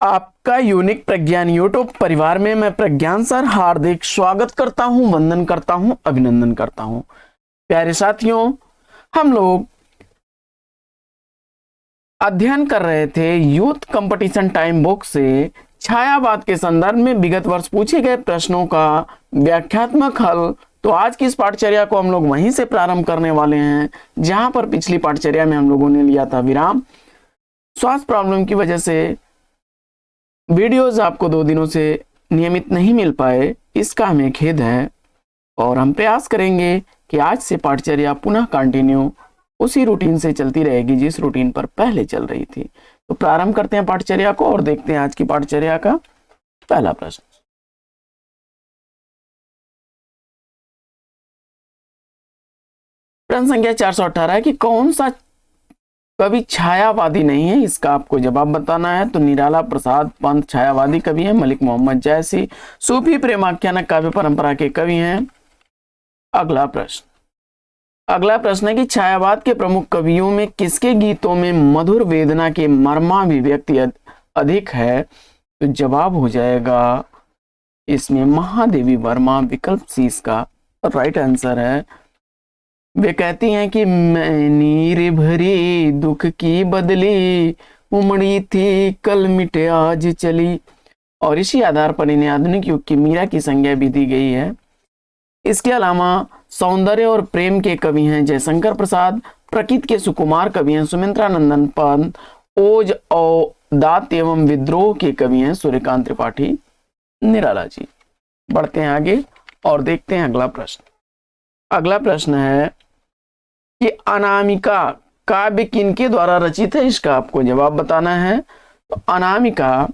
आपका यूनिक प्रज्ञान यूट्यूब परिवार में मैं प्रज्ञान सर हार्दिक स्वागत करता हूं, वंदन करता हूं, अभिनंदन करता हूं। प्यारे साथियों, हम लोग अध्ययन कर रहे थे यूथ कंपटीशन टाइम बुक से छायावाद के संदर्भ में विगत वर्ष पूछे गए प्रश्नों का व्याख्यात्मक हल। तो आज की इस पाठचर्या को हम लोग वहीं से प्रारंभ करने वाले हैं जहां पर पिछली पाठचर्या में हम लोगों ने लिया था विराम। स्वास्थ्य प्रॉब्लम की वजह से वीडियोस आपको 2 दिनों से नियमित नहीं मिल पाए, इसका हमें खेद है और हम प्रयास करेंगे कि आज से पाठचर्या पुनः कंटिन्यू उसी रूटीन से चलती रहेगी जिस रूटीन पर पहले चल रही थी। तो प्रारंभ करते हैं पाठचर्या को और देखते हैं आज की पाठचर्या का पहला प्रश्न। प्रश्न संख्या 418 कि कौन सा कवि छायावादी नहीं है, इसका आपको जवाब बताना है। तो निराला प्रसाद पंत छायावादी कवि हैं, मलिक मोहम्मद जैसी सूफी प्रेमाख्यानक काव्य परंपरा के कवि हैं। अगला प्रश्न है कि छायावाद के प्रमुख कवियों में किसके गीतों में मधुर वेदना के मर्माभिव्यक्ति अधिक है? तो जवाब हो जाएगा इसमें महादेवी वर्मा, विकल्प सी इसका राइट आंसर है। वे कहती हैं कि मैं नीर भरी दुख की बदली, उमड़ी थी कल मिटे आज चली। और इसी आधार पर इन्हें आधुनिक युग की मीरा की संज्ञा भी दी गई है। इसके अलावा सौंदर्य और प्रेम के कवि हैं जयशंकर प्रसाद, प्रकृति के सुकुमार कवि हैं सुमित्रानंदन पंत, ओज और दात एवं विद्रोह के कवि हैं सूर्यकांत त्रिपाठी निराला जी। बढ़ते हैं आगे और देखते हैं अगला प्रश्न। अगला प्रश्न है कि अनामिका काव्य किनके द्वारा रचित है, इसका आपको जवाब बताना है। तो अनामिका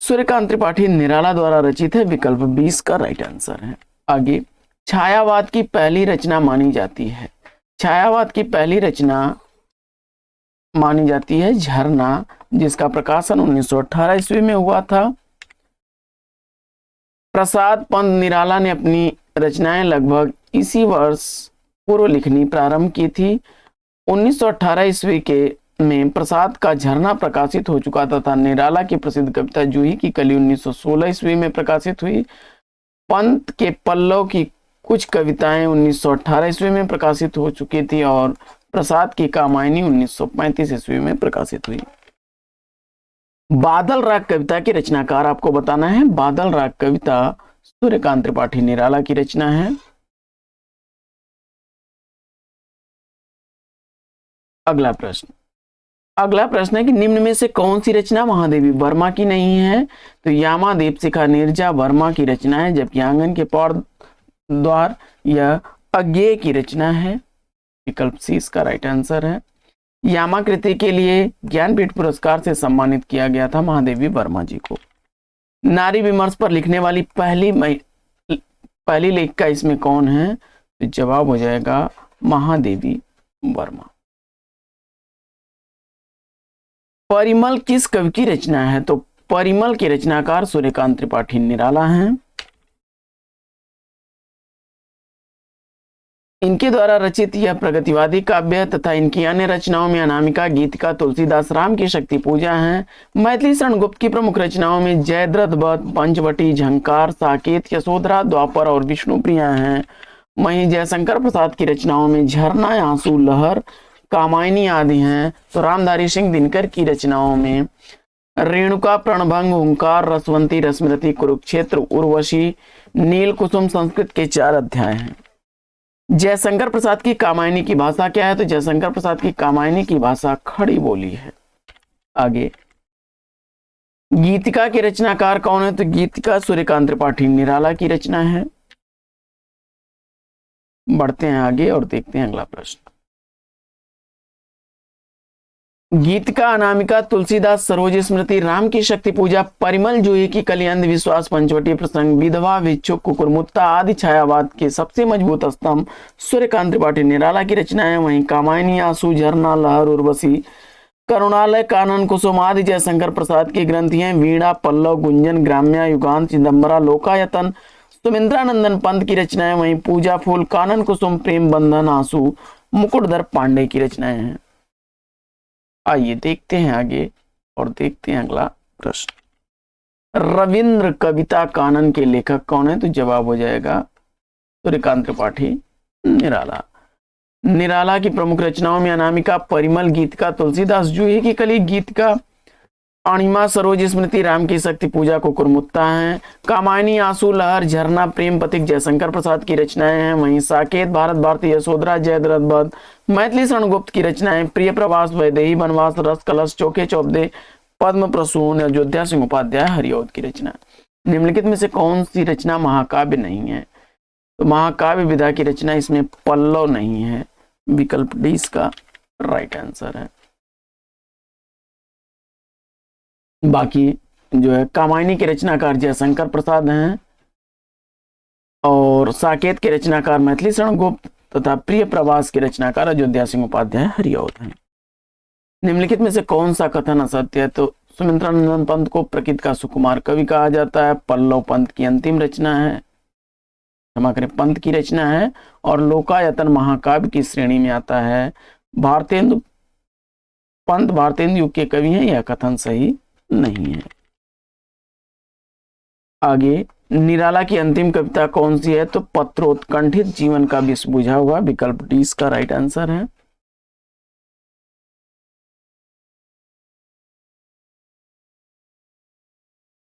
सूर्यकांत त्रिपाठी निराला द्वारा रचित है, विकल्प 20 का राइट आंसर है। आगे छायावाद की पहली रचना मानी जाती है, छायावाद की पहली रचना मानी जाती है झरना, जिसका प्रकाशन 1918 ईस्वी में हुआ था। प्रसाद पंत निराला ने अपनी रचनाएं लगभग इसी वर्ष पूर्व लिखनी प्रारंभ की थी। 1918 ईस्वी के में प्रसाद का झरना प्रकाशित हो चुका था। निराला की प्रसिद्ध कविता जूही की कली 1916 ईस्वी में प्रकाशित हुई। पंत के पल्लव की कुछ कविताएं 1918 ईस्वी में प्रकाशित हो चुकी थी और प्रसाद की कामायनी 1935 ईस्वी में प्रकाशित हुई। बादल राग कविता की रचनाकार आपको बताना है। बादल राग कविता सूर्यकांत त्रिपाठी निराला की रचना है। अगला प्रश्न है कि निम्न में से कौन सी रचना महादेवी वर्मा की नहीं है? तो यामा दीपशिखा नीरजा वर्मा की रचना है, जबकि आंगन के पौर द्वार यह अज्ञेय की रचना है, विकल्प सी इसका राइट आंसर है। यामा कृति के लिए ज्ञानपीठ पुरस्कार से सम्मानित किया गया था महादेवी वर्मा जी को। नारी विमर्श पर लिखने वाली पहली लेखिका इसमें कौन है? तो जवाब हो जाएगा महादेवी वर्मा। परिमल किस कवि की रचना है? तो परिमल के रचनाकार सूर्यकांत त्रिपाठी निराला हैं। इनके द्वारा रचित यह प्रगतिवादी काव्य तथा इनकी अन्य रचनाओं में अनामिका, गीतिका, तुलसीदास, राम की शक्ति पूजा हैं। मैथिली शरण गुप्त की प्रमुख रचनाओं में जयद्रथ वध, पंचवटी, झंकार, साकेत, यशोधरा, द्वापर और विष्णुप्रिया हैं। वहीं जयशंकर प्रसाद की रचनाओं में झरना, आंसू, लहर, कामायनी आदि हैं। तो रामधारी सिंह दिनकर की रचनाओं में रेणुका, प्रणभंग, ओंकार, रसवंती, रश्मिरथी, कुरुक्षेत्र, उर्वशी, नील कुसुम संस्कृत के 4 अध्याय हैं। जयशंकर प्रसाद की कामायनी की भाषा क्या है? तो जयशंकर प्रसाद की कामायनी की भाषा खड़ी बोली है। आगे गीतिका के रचनाकार कौन है? तो गीतिका सूर्यकांत त्रिपाठी निराला की रचना है। बढ़ते हैं आगे और देखते हैं अगला प्रश्न। गीतिका अनामिका, तुलसीदास, सरोज स्मृति, राम की शक्ति पूजा, परिमल, जूही की कली, अंधविश्वास, पंचवटी प्रसंग, विधवा, भिक्षुक, कुकुरमुत्ता आदि छायावाद के सबसे मजबूत स्तंभ सूर्यकांत त्रिपाठी निराला की रचना है। वहीं कामायनी, आंसू, झरना, लहर, उर्वशी, करुणालय, कानन, कुसुम आदि जयशंकर प्रसाद की ग्रंथि हैं। वीणा, पल्लव, गुंजन, ग्राम्या, युगांत, चिदंबरा, लोकायतन सुमित्रानंदन पंत की रचनाएं। वहीं पूजा फूल, कानन कुसुम, प्रेम बंधन, आंसू मुकुटधर पांडे की रचनाएं हैं। आइए देखते हैं आगे और देखते हैं अगला प्रश्न। रविंद्र कविता कानन के लेखक कौन है? तो जवाब हो जाएगा सूर्यकांत त्रिपाठी निराला। निराला की प्रमुख रचनाओं में अनामिका, परिमल, गीतिका, तुलसीदास जूही की कली, गीतिका, अणिमा, सरोज स्मृति, राम की शक्ति पूजा, कुकुरमुत्ता हैं। कामायनी, आंसू लहर, झरना, प्रेम पथिक जयशंकर प्रसाद की रचनाएं हैं। वहीं साकेत, भारत भारती, यशोधरा, जयद्रथ, मैथिली शरण गुप्त की रचनाएं। प्रिय प्रवास, वैदेही वनवास, रस कलश, चौके चौबदे, पद्म प्रसून, अयोध्या सिंह उपाध्याय, हरिऔध की रचना। निम्नलिखित में से कौन सी रचना महाकाव्य नहीं है? तो महाकाव्य विधा की रचना, इसमें पल्लव नहीं है। विकल्प डी इसका राइट आंसर है। बाकी जो है कामायनी के रचनाकार जयशंकर प्रसाद हैं और साकेत के रचनाकार मैथिली शरण गुप्त तथा प्रिय प्रवास के रचनाकार अयोध्या सिंह उपाध्याय, हरिऔध हैं। निम्नलिखित में से कौन सा कथन असत्य है? तो सुमित्रानंदन पंत को प्रकृति का सुकुमार कवि कहा जाता है। पल्लव पंत की अंतिम रचना है, क्षमा करें, पंत की रचना है और लोकायतन महाकाव्य की श्रेणी में आता है। भारतेंदु पंत भारतेंदु युग के कवि हैं, यह कथन सही नहीं है। आगे, निराला की अंतिम कविता कौन सी है? तो पत्रोत्कंठित जीवन का विष बुझा हुआ, विकल्प डी इसका राइट आंसर है।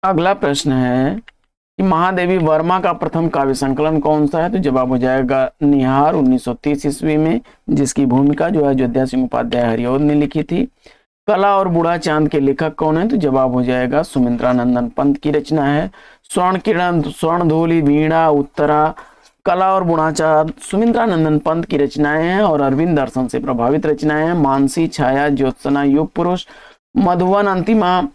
अगला प्रश्न है कि महादेवी वर्मा का प्रथम काव्य संकलन कौन सा है? तो जवाब हो जाएगा निहार 1930 ईस्वी में, जिसकी भूमिका जो है अयोध्या सिंह उपाध्याय, हरिऔध ने लिखी थी। कला और बूढ़ा चांद के लेखक कौन है? तो जवाब हो जाएगा सुमित्रानंदन पंत की रचना है। स्वर्ण किरण, स्वर्ण धोली, वीणा, उत्तरा, कला और बूढ़ा चांद सुमित्रानंदन पंत की रचनाएं हैं और अरविंद दर्शन से प्रभावित रचनाएं हैं। मानसी, छाया, ज्योत्सना, युग पुरुष, मधुवन, अंतिमा,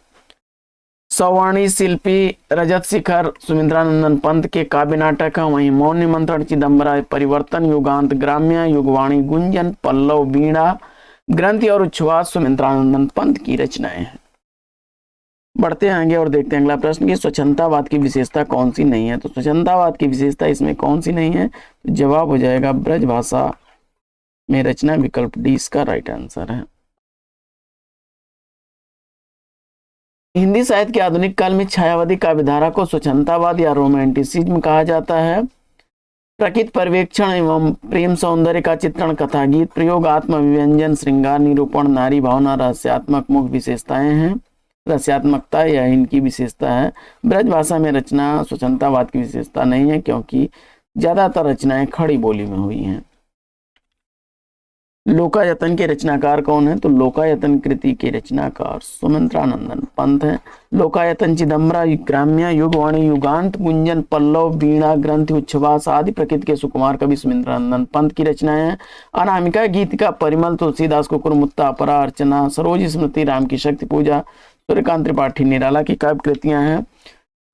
सवर्णी, शिल्पी, रजत शिखर सुमित्रानंदन पंत के काव्य नाटक है। वहीं मौन निमंत्रण, चिदंबरा, परिवर्तन, युगांत, ग्राम्य, युगवाणी, गुंजन, पल्लव, वीणा, ग्रंथि और उच्छ्वास सुमित्रानंदन पंत की रचनाएं हैं। बढ़ते हैं आगे और देखते हैं अगला प्रश्न कि स्वच्छंदतावाद की विशेषता कौन सी नहीं है? तो स्वच्छंदतावाद की विशेषता इसमें कौन सी नहीं है? तो जवाब हो जाएगा ब्रज भाषा में रचना, विकल्प डी इसका राइट आंसर है। हिंदी साहित्य के आधुनिक काल में छायावादी काव्यधारा को स्वच्छंदतावाद या रोमांटिसिज्म कहा जाता है। प्रकृति पर्यवेक्षण एवं प्रेम सौंदर्य का चित्रण, कथा गीत प्रयोग, आत्मविव्यंजन, श्रृंगार निरूपण, नारी भावना, रहस्यात्मक मुख्य विशेषताएं हैं। रहस्यात्मकता यह इनकी विशेषता है। ब्रज भाषा में रचना स्वच्छंदतावाद की विशेषता नहीं है क्योंकि ज्यादातर रचनाएं खड़ी बोली में हुई हैं। लोकायतन के रचनाकार कौन है? तो लोकायतन कृति के रचनाकार सुमित्रानंदन पंत है। लोकायतन, चिदंबरा, ग्राम्य, युगवाणी, युगांत, गुंजन, पल्लव, वीणा, ग्रंथि, उच्छ्वास आदि प्रकृति के सुकुमार कवि सुमित्रानंदन पंत की रचनाएं हैं। अनामिका, गीतिका, परिमल, तुलसीदास, कुकुरमुत्ता, अपरा, अर्चना, सरोज स्मृति, राम की शक्ति पूजा सूर्यकांत त्रिपाठी निराला की काव्य कृतियां हैं।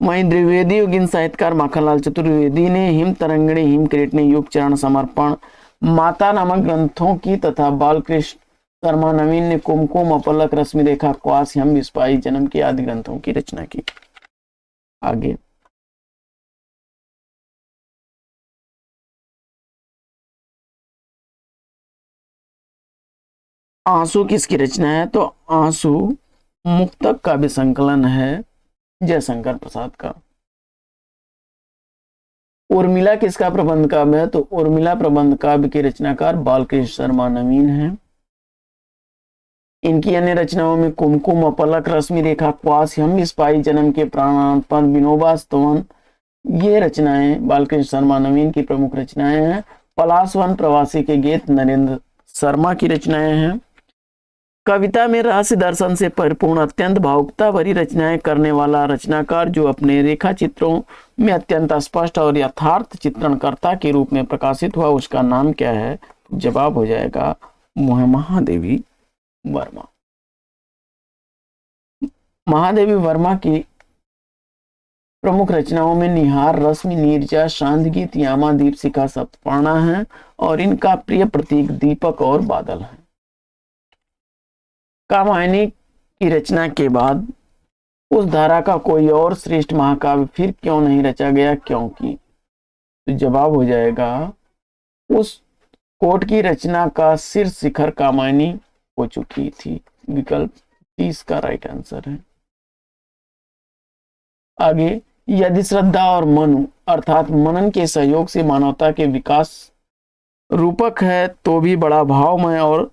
वहीं द्विवेदी युगीन साहित्यकार माखनलाल चतुर्वेदी ने हिम तरंगिणी, हिम किरीटनी, युग चरण, समर्पण, माता नामक ग्रंथों की तथा बालकृष्ण शर्मा नवीन ने कुमकुम, अपलक, रश्मि रेखा, क्वास, हम विस्पाई, जन्म की आदि ग्रंथों की रचना की। आगे आंसू किसकी रचना है? तो आंसू मुक्तक काव्य संकलन है जयशंकर प्रसाद का। उर्मिला किसका प्रबंध काव्य है? तो उर्मिला प्रबंध काव्य के रचनाकार बालकृष्ण शर्मा नवीन हैं। इनकी अन्य रचनाओं में कुमकुम, अपलक, रश्मि रेखा, क्वास, हम विस्पाई, जन्म के प्राणार्पण, विनोबा स्तवन, ये रचनाएं बालकृष्ण शर्मा नवीन की प्रमुख रचनाएं हैं। पलाशवन, प्रवासी के गीत नरेंद्र शर्मा की रचनाएं हैं। कविता में रहस्य दर्शन से परिपूर्ण अत्यंत भावुकता भरी रचनाएं करने वाला रचनाकार जो अपने रेखा चित्रों में अत्यंत स्पष्ट और यथार्थ चित्रणकर्ता के रूप में प्रकाशित हुआ, उसका नाम क्या है? जवाब हो जाएगा महादेवी वर्मा। महादेवी वर्मा की प्रमुख रचनाओं में निहार, रश्मि, नीरजा, शांत गीत, यामा, दीपशिखा, सप्तपर्णा है और इनका प्रिय प्रतीक दीपक और बादल है। कामायनी की रचना के बाद उस धारा का कोई और श्रेष्ठ महाकाव्य फिर क्यों नहीं रचा गया? क्योंकि तो जवाब हो जाएगा उस कोट की रचना का शीर्ष शिखर कामायनी हो चुकी थी, विकल्प डी इसका राइट आंसर है। आगे, यदि श्रद्धा और मनु अर्थात मनन के सहयोग से मानवता के विकास रूपक है तो भी बड़ा भावमय और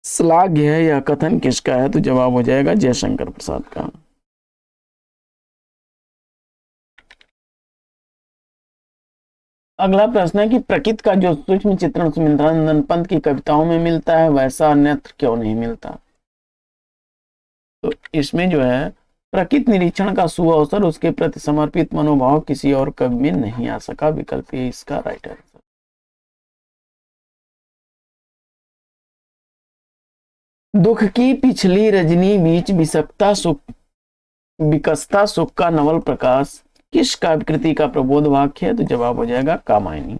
श्लाघ्य है, यह कथन किसका है? तो जवाब हो जाएगा जयशंकर प्रसाद का। अगला प्रश्न है कि प्रकृति का जो सूक्ष्म चित्रण सुमित्रानंदन पंत की कविताओं में मिलता है वैसा अन्यत्र क्यों नहीं मिलता? तो इसमें जो है प्रकृति निरीक्षण का सुअवसर, उसके प्रति समर्पित मनोभाव किसी और कवि में नहीं आ सका। विकल्प ए इसका राइट आंसर। दुख की पिछली रजनी बीच विकसता सुख का नवल प्रकाश किस काव्यकृति का प्रबोध वाक्य है? तो जवाब हो जाएगा कामायनी।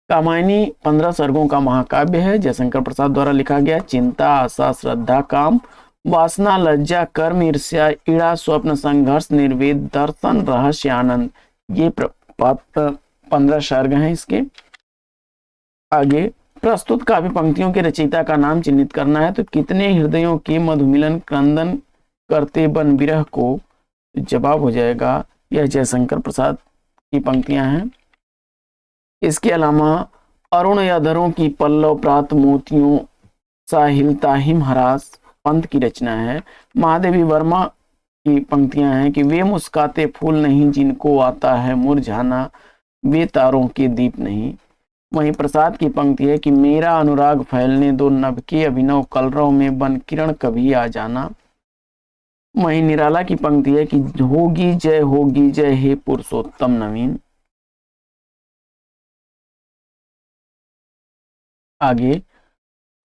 कामायनी 15 सर्गों का महाकाव्य है, जयशंकर प्रसाद द्वारा लिखा गया। चिंता, आशा, श्रद्धा, काम, वासना, लज्जा, कर्म, ईर्ष्या, ईड़ा, स्वप्न, संघर्ष, निर्वेद, दर्शन, रहस्य, आनंद, ये 15 सर्ग हैं इसके। आगे, प्रस्तुत काव्य पंक्तियों के रचयिता का नाम चिन्हित करना है। तो कितने हृदयों के मधुमिलन क्रंदन करते बन विरह को? जवाब हो जाएगा यह जयशंकर प्रसाद की पंक्तियां हैं। इसके अलावा अरुण अधरों की पल्लव प्रात मोतियों साहिलता हिम हरास पंत की रचना है। महादेवी वर्मा की पंक्तियां हैं कि वे मुस्काते फूल नहीं जिनको आता है मुरझाना, वे तारों के दीप नहीं। वहीं प्रसाद की पंक्ति है कि मेरा अनुराग फैलने दो, नभ के अभिनव कलरव में बन किरण कभी आ जाना। वहीं निराला की पंक्ति है कि होगी जय हे पुरुषोत्तम नवीन। आगे,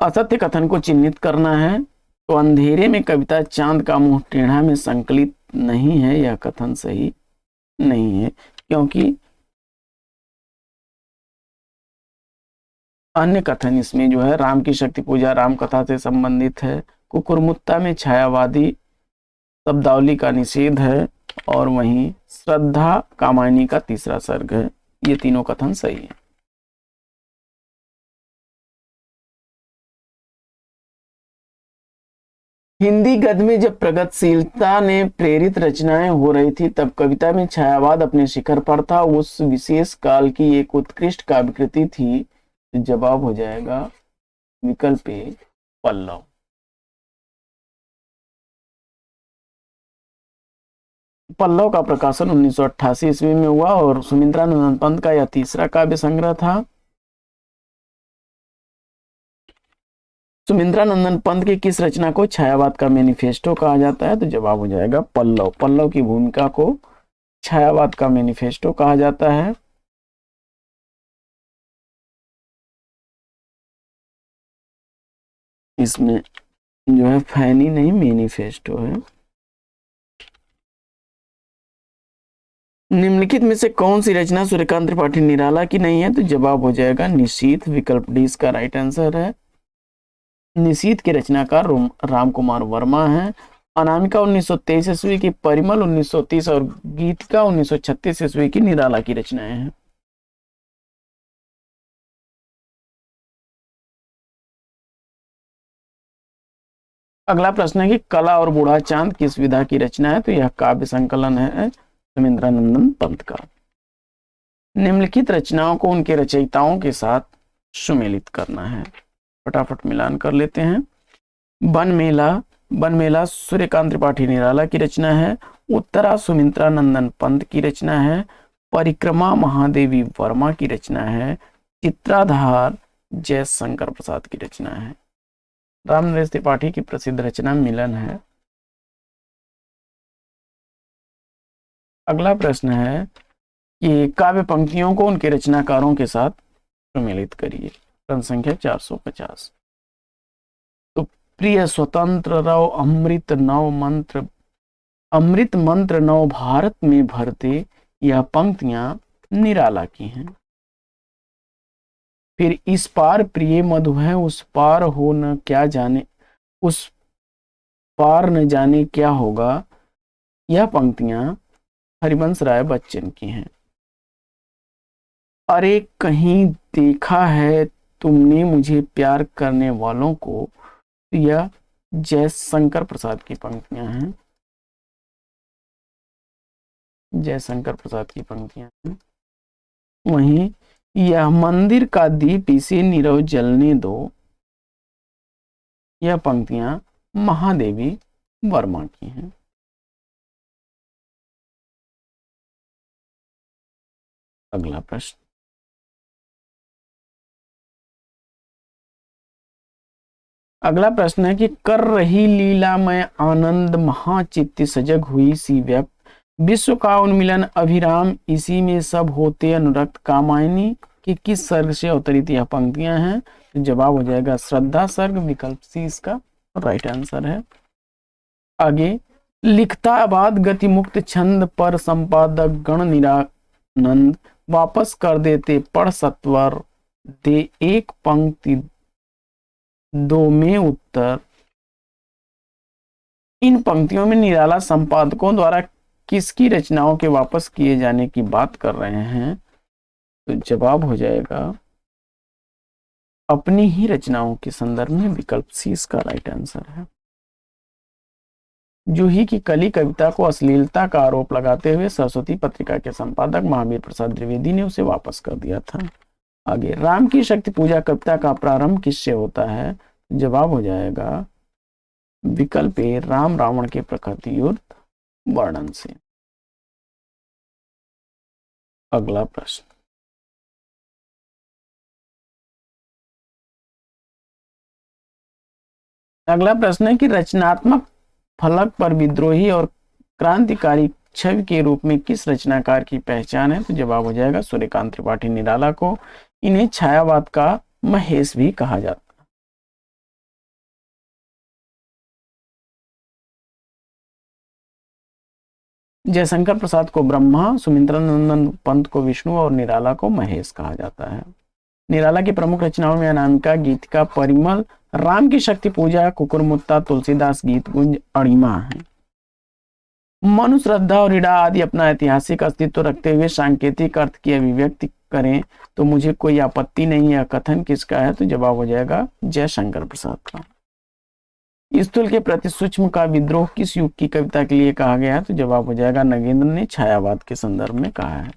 असत्य कथन को चिन्हित करना है। तो अंधेरे में कविता चांद का मुंह टेढ़ा में संकलित नहीं है, यह कथन सही नहीं है, क्योंकि अन्य कथन इसमें जो है राम की शक्ति पूजा राम कथा से संबंधित है। कुकुरमुत्ता में छायावादी शब्दावली का निषेध है, और वहीं श्रद्धा कामायनी का 3रा सर्ग है। ये तीनों कथन सही है। हिंदी गद्य में जब प्रगतिशीलता ने प्रेरित रचनाएं हो रही थी तब कविता में छायावाद अपने शिखर पर था। उस विशेष काल की एक उत्कृष्ट काव्यकृति थी। जवाब हो जाएगा विकल्प ए पल्लव। पल्लव का प्रकाशन 1988 ईस्वी में हुआ और सुमित्रानंदन पंत का यह 3रा काव्य संग्रह था। सुमित्रानंदन पंत की किस रचना को छायावाद का मैनिफेस्टो कहा जाता है? तो जवाब हो जाएगा पल्लव। पल्लव की भूमिका को छायावाद का मैनिफेस्टो कहा जाता है। इसमें जो है फैनी नहीं मैनिफेस्टो है। निम्नलिखित में से कौन सी रचना सूर्यकांत त्रिपाठी निराला की नहीं है? तो जवाब हो जाएगा निशीथ। विकल्प डी इसका राइट आंसर है। निशीथ के रचनाकार राम कुमार वर्मा हैं। अनामिका 1923 ईस्वी की, परिमल 1930 और गीतिका 1936 ईस्वी की निराला की रचनाएं हैं। अगला प्रश्न है कि कला और बूढ़ा चांद किस विधा की रचना है? तो यह काव्य संकलन है सुमित्रानंदन पंत का। निम्नलिखित रचनाओं को उनके रचयिताओं के साथ सुमेलित करना है। फटाफट मिलान कर लेते हैं। वन मेला सूर्यकांत त्रिपाठी निराला की रचना है। उत्तरा सुमित्रानंदन पंत की रचना है। परिक्रमा महादेवी वर्मा की रचना है। चित्राधार जयशंकर प्रसाद की रचना है। रामनरेश त्रिपाठी की प्रसिद्ध रचना मिलन है। अगला प्रश्न है कि काव्य पंक्तियों को उनके रचनाकारों के साथ सुमेलित करिए। प्रश्न संख्या 450। तो प्रिय स्वतंत्र रव अमृत मंत्र नव भारत में भरते, यह पंक्तियां निराला की हैं। फिर इस पार प्रिय मधु है, उस पार हो न क्या जाने, उस पार न जाने क्या होगा, यह पंक्तियां हरिवंश राय बच्चन की हैं। अरे कहीं देखा है तुमने मुझे प्यार करने वालों को, यह जयशंकर प्रसाद की पंक्तियां हैं, जयशंकर प्रसाद की पंक्तियां हैं। वहीं यह मंदिर का दीप इसे नीरव जलने दो, यह पंक्तियां महादेवी वर्मा की हैं। अगला प्रश्न, अगला प्रश्न है कि कर रही लीला में आनंद महाचित्त सजग हुई सी व्यक्त, विश्व का उन्मिलन अभिराम इसी में सब होते अनुरक्त। कामायनी की किस सर्ग से अवतरित यह पंक्तियां हैं? तो जवाब हो जाएगा श्रद्धा सर्ग, विकल्प सी इसका राइट आंसर है। आगे, लिखता बाद गति मुक्त छंद पर संपादक गण निरानंद, वापस कर देते पढ़ सत्वर दे एक पंक्ति दो में उत्तर। इन पंक्तियों में निराला संपादकों द्वारा किसकी रचनाओं के वापस किए जाने की बात कर रहे हैं? तो जवाब हो जाएगा अपनी ही रचनाओं के संदर्भ में, विकल्प सी इसका राइट आंसर है। जूही की कली कविता को अश्लीलता का आरोप लगाते हुए सरस्वती पत्रिका के संपादक महावीर प्रसाद द्विवेदी ने उसे वापस कर दिया था। आगे, राम की शक्ति पूजा कविता का प्रारंभ किससे होता है? जवाब हो जाएगा विकल्प ए राम रावण के प्रकृति युद्ध वर्णन से। अगला प्रश्न, अगला प्रश्न है कि रचनात्मक फलक पर विद्रोही और क्रांतिकारी छवि के रूप में किस रचनाकार की पहचान है? तो जवाब हो जाएगा सूर्यकांत त्रिपाठी निराला को। इन्हें छायावाद का महेश भी कहा जाता है। जयशंकर प्रसाद को ब्रह्मा, सुमित्रानंदन पंत को विष्णु और निराला को महेश कहा जाता है। निराला की प्रमुख रचनाओं में अनामिका, गीतिका, परिमल, राम की शक्ति पूजा, कुकुरमुत्ता, तुलसीदास गीत गुंज, अणिमा है। मनु, श्रद्धा और इड़ा आदि अपना ऐतिहासिक अस्तित्व रखते हुए सांकेतिक अर्थ की अभिव्यक्ति करें तो मुझे कोई आपत्ति नहीं है, कथन किसका है? तो जवाब हो जाएगा जयशंकर प्रसाद का। स्थूल के प्रति सूक्ष्म का विद्रोह किस युग की कविता के लिए कहा गया है? तो जवाब हो जाएगा नगेंद्र ने छायावाद के संदर्भ में कहा है।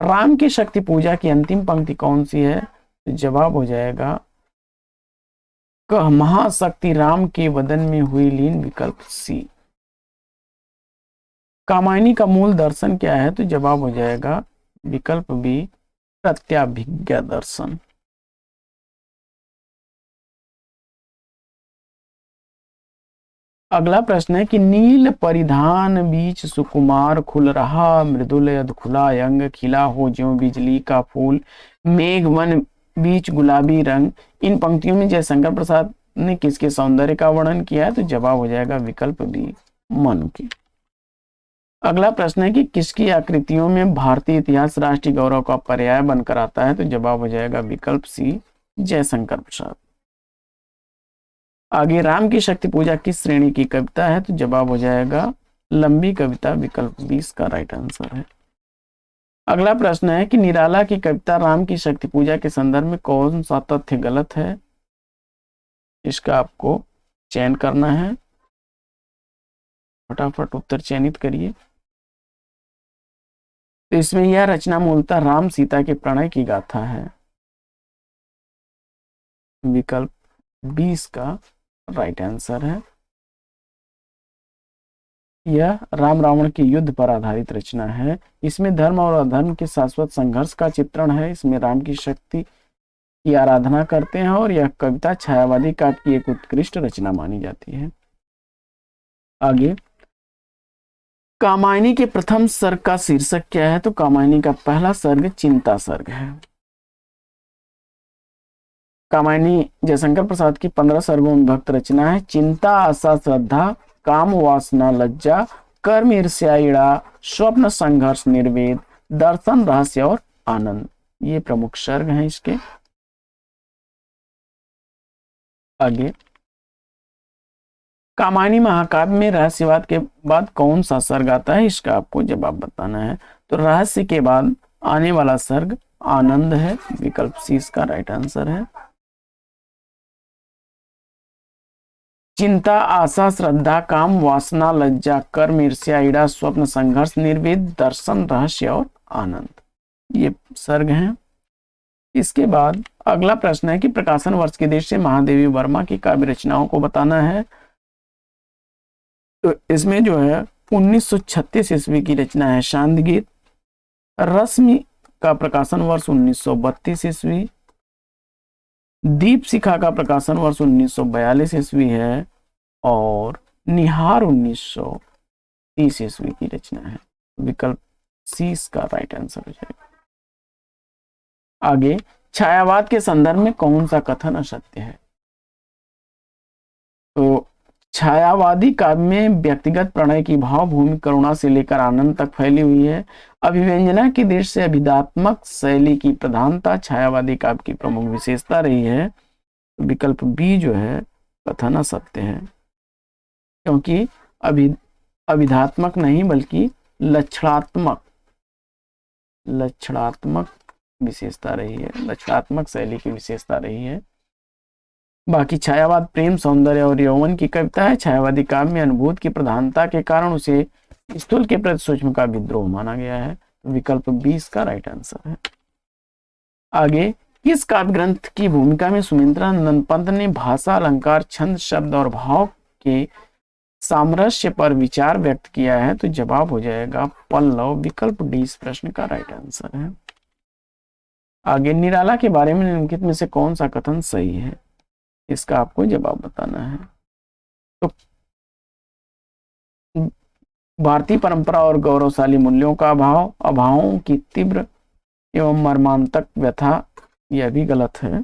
राम की शक्ति पूजा की अंतिम पंक्ति कौन सी है? तो जवाब हो जाएगा कह महाशक्ति राम के वदन में हुई लीन, विकल्प सी। कामायनी का मूल दर्शन क्या है? तो जवाब हो जाएगा विकल्प बी प्रत्याभिज्ञा दर्शन। अगला प्रश्न है कि नील परिधान बीच सुकुमार खुल रहा, मृदुल यद खुला अंग खिला हो ज्यों बिजली का फूल, मेघ वन बीच गुलाबी रंग। इन पंक्तियों में जयशंकर प्रसाद ने किसके सौंदर्य का वर्णन किया है? तो जवाब हो जाएगा विकल्प बी मनु की। अगला प्रश्न है कि किसकी आकृतियों में भारतीय इतिहास राष्ट्रीय गौरव का पर्याय बनकर आता है? तो जवाब हो जाएगा विकल्प सी जयशंकर प्रसाद। आगे, राम की शक्ति पूजा किस श्रेणी की कविता है? तो जवाब हो जाएगा लंबी कविता, विकल्प 20 का राइट आंसर है। अगला प्रश्न है कि निराला की कविता राम की शक्ति पूजा के संदर्भ में कौन सा तथ्य गलत है? इसका आपको चयन करना है, फटाफट उत्तर चयनित करिए। तो इसमें यह रचना मूलतः राम सीता के प्रणय की गाथा है, विकल्प 20 का राइट आंसर है। यह राम रावण के युद्ध पर आधारित रचना है। इसमें धर्म और अधर्म के शाश्वत संघर्ष का चित्रण है। इसमें राम की शक्ति की आराधना करते हैं और यह कविता छायावादी काव्य की एक उत्कृष्ट रचना मानी जाती है। आगे, कामायनी के प्रथम सर्ग का शीर्षक क्या है? तो कामायनी का पहला सर्ग चिंता सर्ग है। कामायनी जयशंकर प्रसाद की 15 सर्गों में विभक्त रचना है। चिंता, आशा, श्रद्धा, काम, वासना, लज्जा, कर्म, ईर्ष्या, ईड़ा, स्वप्न, संघर्ष, निर्वेद, दर्शन, रहस्य और आनंद, ये प्रमुख सर्ग हैं इसके। आगे, कामायनी महाकाव्य में रहस्यवाद के बाद कौन सा सर्ग आता है? इसका आपको जवाब बताना है। तो रहस्य के बाद आने वाला सर्ग आनंद है, विकल्प सी इसका राइट आंसर है। चिंता, आशा, श्रद्धा, काम, वासना, लज्जा, कर्म, ईर्ष्या, ईड़ा, स्वप्न, संघर्ष, निर्वेद, दर्शन, रहस्य और आनंद, ये सर्ग हैं। इसके बाद अगला प्रश्न है कि प्रकाशन वर्ष के दृष्टि से महादेवी वर्मा की काव्य रचनाओं को बताना है। तो इसमें जो है 1936 ईस्वी की रचना है शांति गीत। रश्मि का प्रकाशन वर्ष 1932 ईस्वी। दीप शिखा का प्रकाशन वर्ष 1942 ईस्वी है और निहार 1930 ईस्वी की रचना है। विकल्प सी इसका राइट आंसर हो जाएगा। आगे, छायावाद के संदर्भ में कौन सा कथन असत्य है? तो छायावादी काव्य में व्यक्तिगत प्रणय की भाव भूमि करुणा से लेकर आनंद तक फैली हुई है। अभिव्यंजना की दृष्टि से अभिधात्मक शैली की प्रधानता छायावादी काव्य की प्रमुख विशेषता रही है। विकल्प बी जो है कथन असत्य है, क्योंकि अभिधात्मक नहीं बल्कि लक्षणात्मक विशेषता रही है, लक्षणात्मक शैली की विशेषता रही है। बाकी छायावाद प्रेम, सौंदर्य और यौवन की कविता है। छायावादी काव्य में अनुभूत की प्रधानता के कारण उसे स्थूल के प्रति सूक्ष्म का विद्रोह माना गया है। विकल्प 20 का राइट आंसर है। आगे, किस काव्य ग्रंथ की भूमिका में सुमित्रा नंदन पंत ने भाषा, अलंकार, छंद, शब्द और भाव के सामरस्य पर विचार व्यक्त किया है? तो जवाब हो जाएगा पल्लव। विकल्प डी इस प्रश्न का राइट आंसर है। आगे, निराला के बारे में निम्नलिखित में से कौन सा कथन सही है? इसका आपको जवाब बताना है। तो भारतीय परंपरा और गौरवशाली मूल्यों का अभाव, अभावों की तीव्र एवं मर्मांतक व्यथा, यह भी गलत है।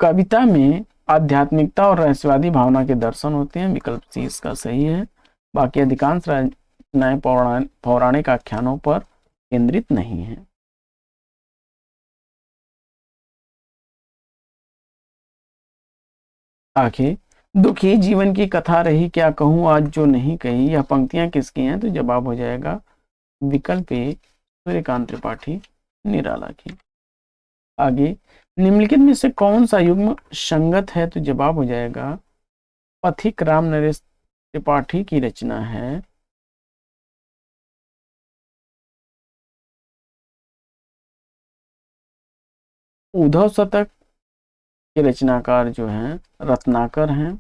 कविता में आध्यात्मिकता और रहस्यवादी भावना के दर्शन होते हैं। विकल्प सी इसका सही है। बाकी अधिकांश रचनाएं पौराणिक आख्यानों पर केंद्रित नहीं है। आखिर, दुखी जीवन की कथा रही क्या कहूं आज जो नहीं कही, यह पंक्तियां किसकी हैं? तो जवाब हो जाएगा विकल्प ए सूर्यकांत त्रिपाठी निराला की। आगे, निम्नलिखित में से कौन सा युग्म संगत है? तो जवाब हो जाएगा पथिक राम नरेश त्रिपाठी की रचना है। उद्धव शतक के रचनाकार जो हैं रत्नाकर हैं।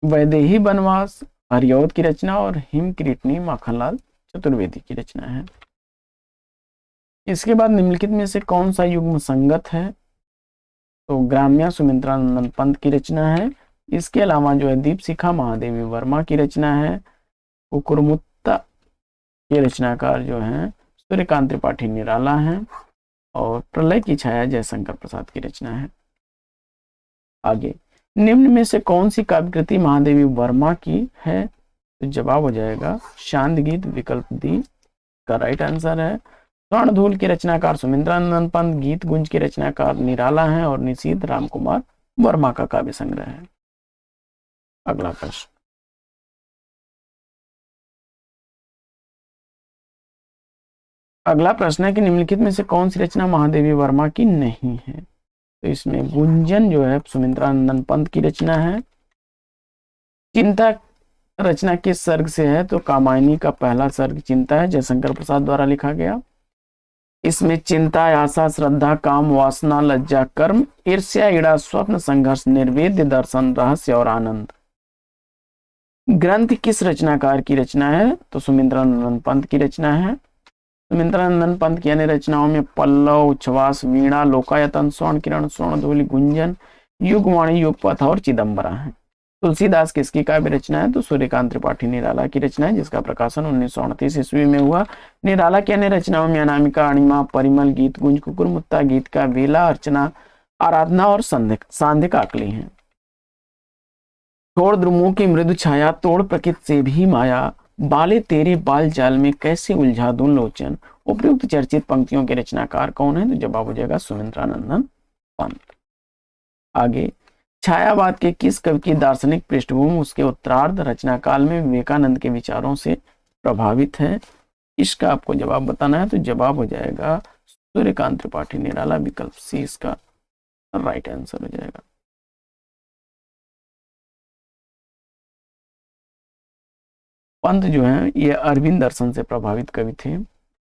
वैदेही वनवास हरिऔध की रचना और हिम किरीटनी माखनलाल चतुर्वेदी की रचना है। इसके बाद निम्नलिखित में से कौन सा युग्म संगत है? तो ग्राम्या सुमित्रा नंदन पंत की रचना है। इसके अलावा जो है दीप शिखा महादेवी वर्मा की रचना है। कुकुरमुत्ता के रचनाकार जो हैं सूर्यकांत त्रिपाठी निराला हैं और प्रलय की छाया जयशंकर प्रसाद की रचना है। आगे, निम्न में से कौन सी काव्य कृति महादेवी वर्मा की है? तो जवाब हो जाएगा शांति गीत। विकल्प डी का राइट आंसर है। स्वर्ण धूल के रचनाकार सुमित्रा नंदन पंत, गीत गुंज के रचनाकार निराला हैं और निशीथ राम कुमार वर्मा का काव्य संग्रह है। अगला प्रश्न, अगला प्रश्न है कि निम्नलिखित में से कौन सी रचना महादेवी वर्मा की नहीं है? तो इसमें गुंजन जो है सुमित्रा नंदन पंत की रचना है। चिंता रचना किस सर्ग से है? तो कामायनी का पहला सर्ग चिंता है, जयशंकर प्रसाद द्वारा लिखा गया। इसमें चिंता, आशा, श्रद्धा, काम, वासना, लज्जा, कर्म, ईर्ष्या, ईड़ा, स्वप्न, संघर्ष, निर्वेद्य, दर्शन, रहस्य और आनंद। ग्रंथ किस रचनाकार की रचना है? तो सुमित्रा नंदन पंत की रचना है। सुमित्रा नंदन पंत की अन्य रचनाओं में पल्लव, उच्छ्वास, वीणा, लोकायतन, स्वर्ण किरण, स्वर्ण धूलि, गुंजन, युगवाणी, युगपथ और चिदंबरा है। तुलसीदास किसकी काव्य रचना है? तो सूर्यकांत त्रिपाठी निराला की रचना है, जिसका प्रकाशन 1938 ईस्वी में हुआ। निराला की अन्य रचनाओं में अनामिका, अणिमा, परिमल, गीत गुंज, कुकुरमुत्ता, गीत का वेला, अर्चना, आराधना और सांध्य काकली हैं। छोड़ द्रुमों की मृदु छाया, तोड़ प्रकृति से भी माया, बाले तेरे बाल जाल में कैसे उलझा दूं लोचन। उपयुक्त चर्चित पंक्तियों के रचनाकार कौन है? तो जवाब हो जाएगा सुमित्रा नंदन पंत। आगे, छायावाद के किस कवि की दार्शनिक पृष्ठभूमि उसके उत्तरार्ध रचना काल में विवेकानंद के विचारों से प्रभावित है? इसका आपको जवाब बताना है। तो जवाब हो जाएगा सूर्यकांत त्रिपाठी, निराला, विकल्प सी इसका राइट आंसर हो जाएगा। पंत जो है ये अरविंद दर्शन से प्रभावित कवि थे।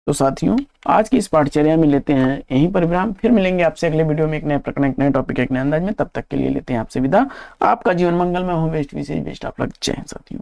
तो साथियों आज की इस पाठचर्या में लेते हैं यहीं पर विराम, फिर मिलेंगे आपसे अगले वीडियो में एक नए प्रकरण, एक नए टॉपिक, एक नए अंदाज में। तब तक के लिए लेते हैं आपसे विदा। आपका जीवन मंगलमय हो, best wishes best of luck. जय हिंद साथियों।